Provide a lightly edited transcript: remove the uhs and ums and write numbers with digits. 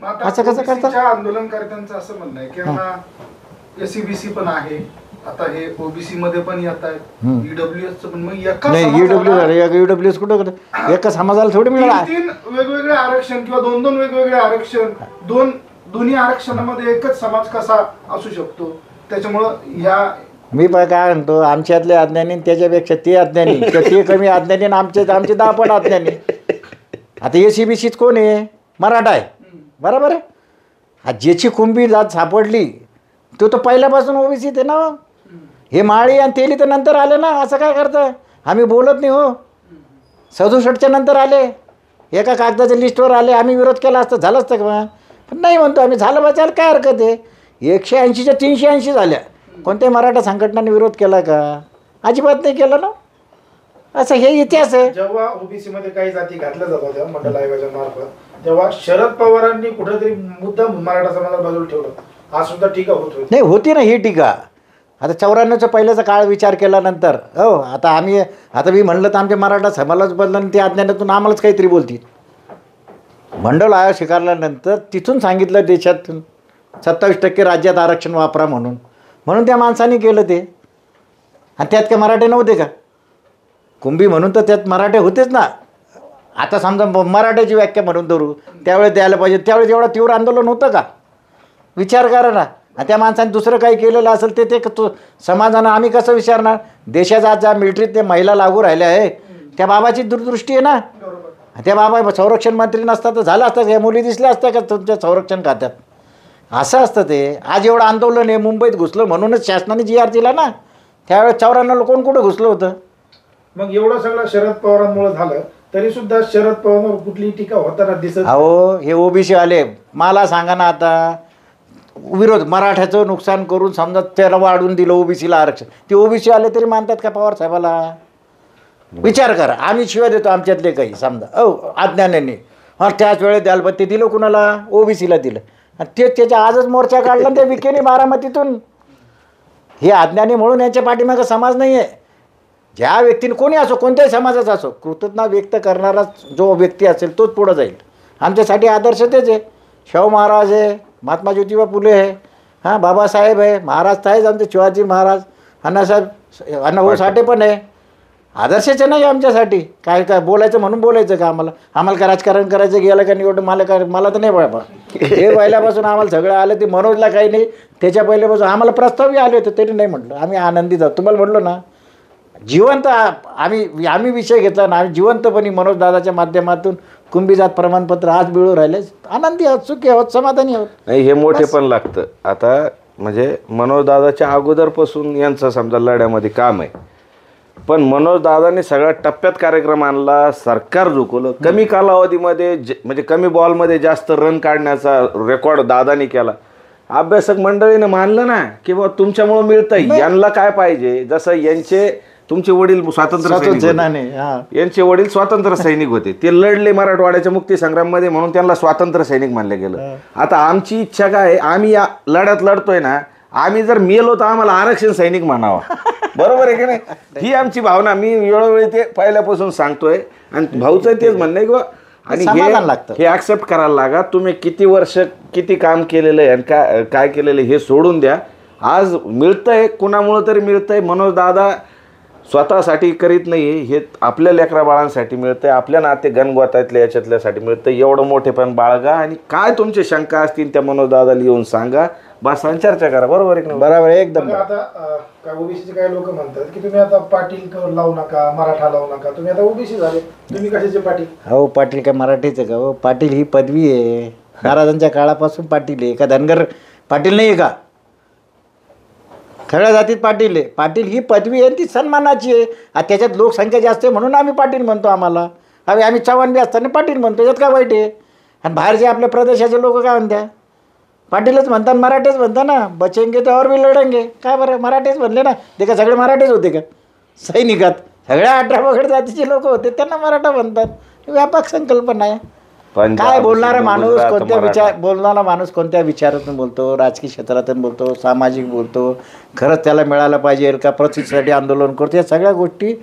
असं कसं करतात? आंदोलनकर्त्यांचं असं म्हणणं आहे की एससीबीसी पण आहे, आता हे ओबीसी मध्ये पण येत आहेत, ईडब्ल्यूएस पण. मग नाही, ईडब्ल्यूएस कुठं करत? एका समाजाला थोडी मिळाला. तीन वेगवेगळे आरक्षण किंवा दोन दोन वेगवेगळे आरक्षण, दोन्ही आरक्षणामध्ये एकच समाज कसा असू शकतो? त्याच्यामुळं या मी काय म्हणतो, आमच्यातले अज्ञानी त्याच्यापेक्षा ते अज्ञानी, ते कमी अज्ञानी आणि आमचे 10 पट अज्ञानी. आता एसीबीसीत कोण आहे? मराठा आहे, बरोबर आहे. हा ज्याची कुंभी जात सापडली तो तर पहिल्यापासून ओबीसीत आहे ना. हे माळी आणि तेली तर नंतर आले ना. असं काय करतं? आम्ही बोलत नाही हो. 67च्या नंतर आले, एका कागदाच्या लिस्टवर आले. आम्ही विरोध केला असतं, झालं असतं का? पण नाही म्हणतो आम्ही, झालं बचायला काय हरकत आहे? 180च्या 380 झाल्या. कोणत्याही मराठा संघटनांनी विरोध केला का? अजिबात नाही केला ना. असं हे इतिहास आहे. जेव्हा ओबीसी मध्ये काही जाती घातल्या जात होत्या मंडल आयोगाच्या मार्फत, तेव्हा शरद पवारांनी कुठेतरी मुद्दा मराठा समाजाला बाजूला ठेवलं. आज सुद्धा टीका होत होती. नाही, होती ना ही टीका. आता 94च्या पहिल्याचा काळ विचार केल्यानंतर हो, आता मी म्हणलं तर आमच्या मराठा समाजाच बदला आणि ते अज्ञानातून आम्हालाच काहीतरी बोलतील. मंडल आयोग स्वीकारल्यानंतर तिथून सांगितलं देशातून 27% राज्यात आरक्षण वापरा म्हणून त्या माणसाने केलं ते. आणि त्यात काय मराठे नव्हते का? कुंभी म्हणून तर त्यात मराठे होतेच ना. आता समजा मराठ्याची व्याख्या म्हणून धरू, त्यावेळेस द्यायला पाहिजे. त्यावेळेस एवढं तीव्र आंदोलन होतं का? विचार करा ना. आणि त्या माणसाने दुसरं काही केलेलं असेल ते समाजानं आम्ही कसं विचारणार? देशाचा ज्या मिलिटरीत ते महिला लागू राहिल्या आहे, त्या बाबाची दूरदृष्टी आहे ना. त्या बाबा संरक्षण मंत्री नसतात तर झालं असतं, या मुली दिसल्या असत्या का तुमच्या संरक्षण खात्यात? असं असतं ते. आज एवढं आंदोलन आहे, मुंबईत घुसलं म्हणूनच शासनाने GR दिला ना. त्यावेळेस 94ला कोण कुठं घुसलं होतं? मग एवढं सगळं शरद पवारांमुळे झालं तरी सुद्धा शरद पवारांवर कुठलीही टीका होताना दिसत. अहो, हे ओबीसी आले, मला सांगा ना आता, विरोध मराठ्याचं नुकसान करून समजा त्याला वाढवून दिलं ओबीसीला आरक्षण, ते ओबीसी आले तरी मानतात का पवार साहेबाला? विचार करा. आम्ही शिवाय देतो आमच्यातले काही समजा अज्ञानाने, त्याच वेळेस द्याल, पण ते दिलं कुणाला? ओबीसीला दिलं. आणि ते त्याच्या आजच मोर्चा काढला त्या विखेने बारामतीतून. हे अज्ञानी म्हणून यांच्या पाठीमागं समाज नाही आहे. ज्या व्यक्तीने कोणी असो, कोणत्याही समाजाचा असो, कृतज्ञता व्यक्त करणारा जो व्यक्ती असेल तोच पुढं जाईल. आमच्यासाठी आदर्श तेच आहे. शाहू महाराज आहे, महात्मा ज्योतिबा फुले आहे, बाबासाहेब आहे, महाराज आहेच आमचे शिवाजी महाराज, अण्णाभाऊ साठे पण आहे. आदर्शच नाही आमच्यासाठी. काय बोलायचं म्हणून बोलायचं का? आम्हाला काय राजकारण करायचं गेलं का निवडून? मला तर नाही बाबा. हे पहिल्यापासून आम्हाला सगळं आलं. ते मनोजला काही नाही, त्याच्या पहिल्यापासून आम्हाला प्रस्तावही आले होते तरी नाही म्हटलं. आम्ही आनंदी जाऊ. तुम्हाला म्हटलो ना, जिवंत आम्ही विषय घेतला ना. आम्ही जिवंतपणे मनोज दादाच्या माध्यमातून कुंभीजात प्रमाणपत्र आज मिळू राहिले. आनंदी आहोत, सुखी आहोत, समाधानी आहोत. नाही, हे मोठे पण लागतं. आता म्हणजे मनोज दादाच्या अगोदरपासून यांचं समजा लढ्यामध्ये काम आहे, पण मनोज दादाने सगळ्या टप्प्यात कार्यक्रम आणला, सरकार झुकवलं. कमी कालावधीमध्ये म्हणजे कमी बॉलमध्ये जास्त रन काढण्याचा रेकॉर्ड दादानी केला. अभ्यासक मंडळीनं मानलं ना की बाबा तुमच्यामुळं मिळतं. यांना काय पाहिजे? जसं तुमचे वडील यांचे वडील स्वातंत्र्य सैनिक होते, ते लढले मराठवाड्याच्या मुक्ती संग्राममध्ये म्हणून त्यांना स्वातंत्र्य सैनिक मानलं गेलं. आता आमची इच्छा काय आहे? आम्ही या लढ्यात लढतोय ना, आम्ही जर मेलो तर आम्हाला आरक्षण सैनिक म्हणावा. बरोबर आहे की नाही? ही आमची भावना मी वेळोवेळी ते पहिल्यापासून सांगतोय. आणि भाऊचं तेच म्हणणं आहे की आणि हे ऍक्सेप्ट करायला लागा. तुम्ही किती वर्ष किती काम केलेलं आहे आणि काय केलेलं हे सोडून द्या. आज मिळतंय, कुणामुळं तरी मिळतंय. मनोज दादा स्वतःसाठी करीत नाही, हे आपल्या लेकरा बाळांसाठी मिळतंय, आपल्या नाते गणगोतातल्या याच्यातल्यासाठी मिळतं. एवढं मोठेपण बाळगा आणि काय तुमचे शंका असतील त्या मनोज दादाला येऊन सांगा, बस चर्चा करा. बरोबर आहे? बरोबर आहे, एकदम. आता काय ओबीसीचे काही लोक म्हणतात की तुम्ही आता पाटील लावू नका, मराठा लावू नका, तुम्ही आता ओबीसी झाले, तुम्ही कशाचे पाटील? हो, पाटील काय मराठीचं का? हो, पाटील ही पदवी आहे. महाराजांच्या काळापासून पाटील आहे. का धनगर पाटील नाही आहे का? सगळ्या जातीत पाटील आहे. पाटील ही पदवी आहे, ती सन्मानाची आहे. त्याच्यात लोकसंख्या जास्त आहे म्हणून आम्ही पाटील म्हणतो. आम्ही चव्हाण बी असताना पाटील म्हणतो, यात काय वाईट आहे? आणि बाहेरचे आपल्या प्रदेशाचे लोक काय म्हणतात? पाटीलच म्हणतात, मराठेच म्हणतात ना. बचेंगे तर और भी लढेंगे. काय बरं, मराठेच म्हणले ना. ते का सगळे मराठेच होते का सैनिकात? सगळ्या 18 वगैरे जातीचे लोक होते, त्यांना मराठा म्हणतात. व्यापक संकल्पना आहे. काय बोलणारा माणूस कोणत्या विचारातून बोलतो? राजकीय क्षेत्रातून बोलतो, सामाजिक बोलतो, खरंच त्याला मिळालं पाहिजे का प्रतिष्ठेसाठी आंदोलन करतो? या सगळ्या गोष्टी